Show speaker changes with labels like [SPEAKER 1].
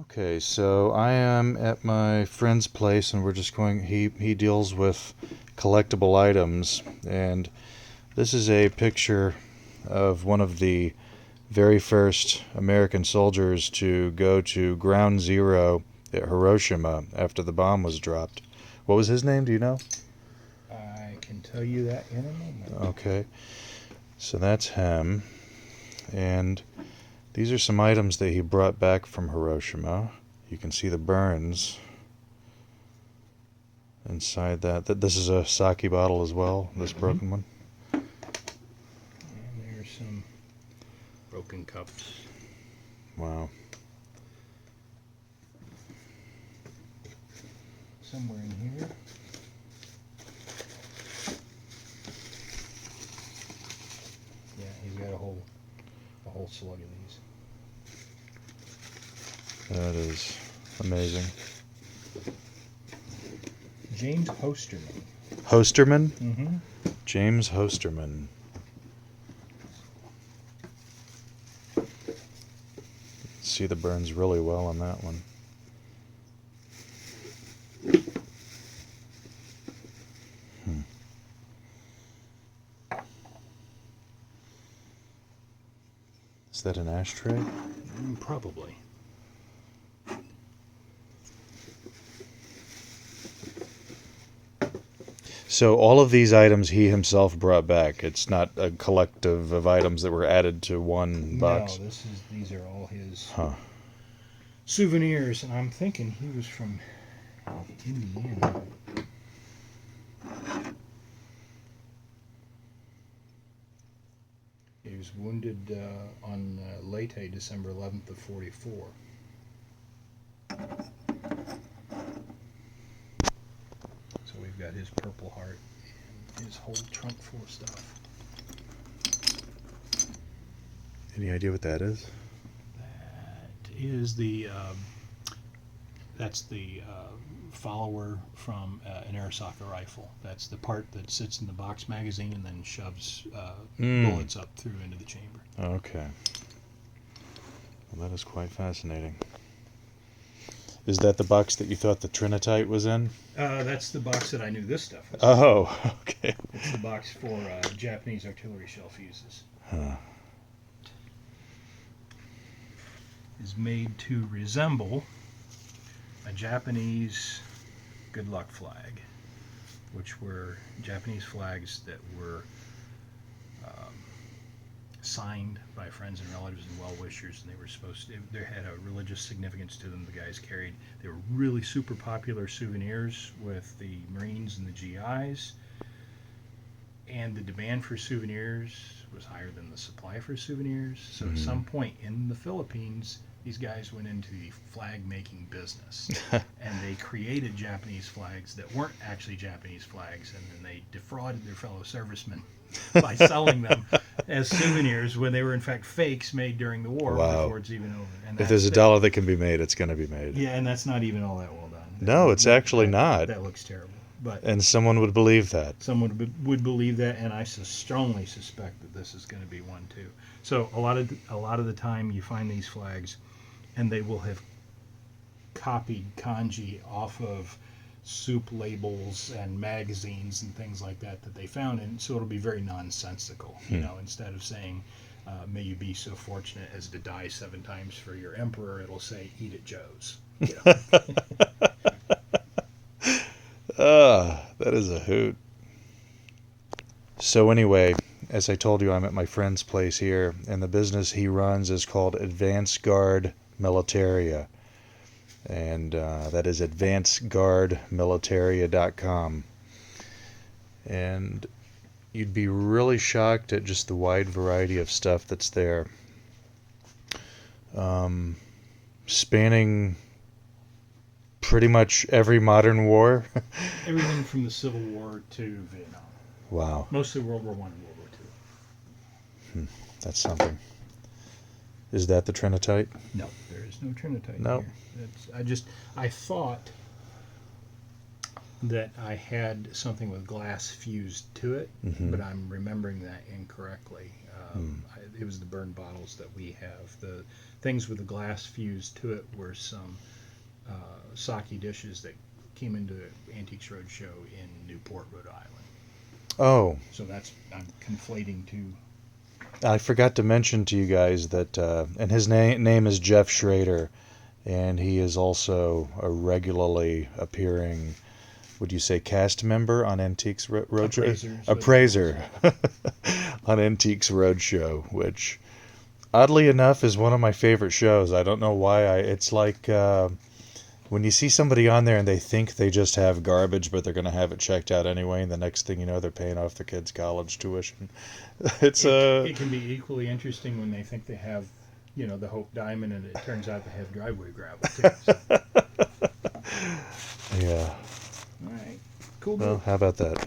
[SPEAKER 1] Okay, so I am at my friend's place, and we're just going. He deals with collectible items, and this is a picture of one of the very first American soldiers to go to Ground Zero at Hiroshima after the bomb was dropped. What was his name? Do you know?
[SPEAKER 2] I can tell you that in a moment.
[SPEAKER 1] Okay, so that's him, and these are some items that he brought back from Hiroshima. You can see the burns inside that. This is a sake bottle as well, this broken one.
[SPEAKER 2] And there's some broken cups.
[SPEAKER 1] Wow.
[SPEAKER 2] Somewhere in here. Yeah, he's got a whole slug of these.
[SPEAKER 1] That is amazing.
[SPEAKER 2] James Hosterman.
[SPEAKER 1] Hosterman?
[SPEAKER 2] Mm-hmm.
[SPEAKER 1] James Hosterman. See the burns really well on that one. Is that an ashtray?
[SPEAKER 2] Probably.
[SPEAKER 1] So all of these items he himself brought back. It's not a collective of items that were added to one box.
[SPEAKER 2] No, these are all his
[SPEAKER 1] Huh.
[SPEAKER 2] souvenirs, and I'm thinking he was from Indiana. He was wounded on Leyte, December 11th of 44. So we've got his Purple Heart and his whole trunk full of stuff.
[SPEAKER 1] Any idea what that is?
[SPEAKER 2] That is that's the follower from an Arisaka rifle. That's the part that sits in the box magazine and then shoves bullets up through into the chamber.
[SPEAKER 1] Okay. Well, that is quite fascinating. Is that the box that you thought the Trinitite was in?
[SPEAKER 2] That's the box that I knew this stuff was.
[SPEAKER 1] Oh, okay.
[SPEAKER 2] It's the box for Japanese artillery shell fuses.
[SPEAKER 1] Huh.
[SPEAKER 2] Is made to resemble a Japanese good luck flag, which were Japanese flags that were signed by friends and relatives and well-wishers, and they were they had a religious significance to them. The guys carried. They were really super popular souvenirs with the Marines and the GIs, and the demand for souvenirs was higher than the supply for souvenirs. So at some point in the Philippines, these guys went into the flag making business and they created Japanese flags that weren't actually Japanese flags, and then they defrauded their fellow servicemen by selling them as souvenirs when they were in fact fakes made during the war.
[SPEAKER 1] Wow.
[SPEAKER 2] Before it's even over. And
[SPEAKER 1] If there's a dollar that can be made, it's going to be made.
[SPEAKER 2] Yeah, and that's not even all that well done.
[SPEAKER 1] No, it's actually not.
[SPEAKER 2] That looks terrible. But
[SPEAKER 1] And someone would believe that.
[SPEAKER 2] someone would believe that, and I strongly suspect that this is going to be one too. So a lot of the time you find these flags, and they will have copied kanji off of soup labels and magazines and things like that they found, and so it'll be very nonsensical. You know, instead of saying, "May you be so fortunate as to die 7 times for your emperor," it'll say, "Eat at Joe's." You know?
[SPEAKER 1] That is a hoot. So anyway, as I told you, I'm at my friend's place here, and the business he runs is called Advance Guard Militaria. And that is advanceguardmilitaria.com. And you'd be really shocked at just the wide variety of stuff that's there. Spanning pretty much every modern war.
[SPEAKER 2] Everything from the Civil War to Vietnam.
[SPEAKER 1] Wow.
[SPEAKER 2] Mostly World War I and World War II.
[SPEAKER 1] That's something. Is that the Trinitite?
[SPEAKER 2] No, there is no Trinitite
[SPEAKER 1] No.
[SPEAKER 2] here. I thought that I had something with glass fused to it, but I'm remembering that incorrectly. It was the burn bottles that we have. The things with the glass fused to it were some sake dishes that came into Antiques Roadshow in Newport, Rhode Island.
[SPEAKER 1] Oh,
[SPEAKER 2] So I'm conflating two.
[SPEAKER 1] I forgot to mention to you guys that, and his name is Jeff Shrader, and he is also a regularly appearing, would you say, cast member on Antiques Roadshow? Appraiser on Antiques Roadshow, which, oddly enough, is one of my favorite shows. I don't know why. It's like when you see somebody on there and they think they just have garbage, but they're going to have it checked out anyway, and the next thing you know, they're paying off their kids' college tuition.
[SPEAKER 2] It can be equally interesting when they think they have, the Hope Diamond, and it turns out they have driveway gravel too. So.
[SPEAKER 1] Yeah.
[SPEAKER 2] All right. Cool.
[SPEAKER 1] Well, how about that?